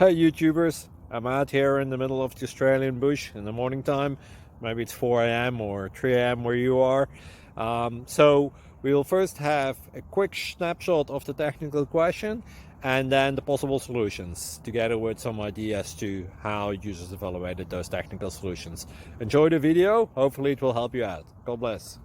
YouTubers. I'm out here in the middle of the Australian bush in the morning time. Maybe it's 4 a.m. or 3 a.m. where you are. So we'll first have a quick snapshot of the technical question and then the possible solutions, together with some ideas to how users evaluated those technical solutions. Enjoy the video. Hopefully it will help you out. God bless.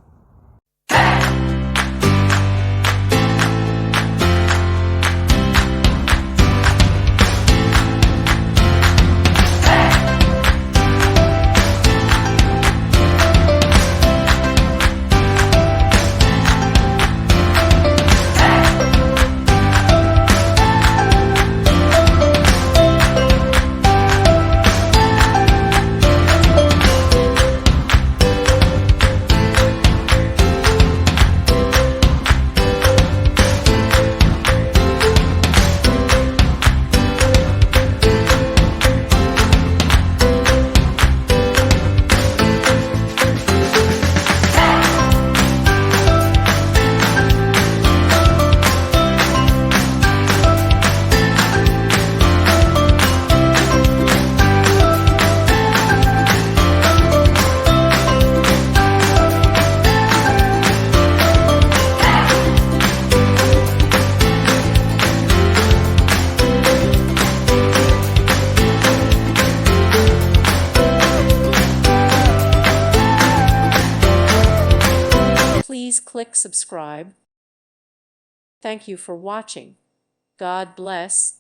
Please click subscribe. Thank you for watching. God bless.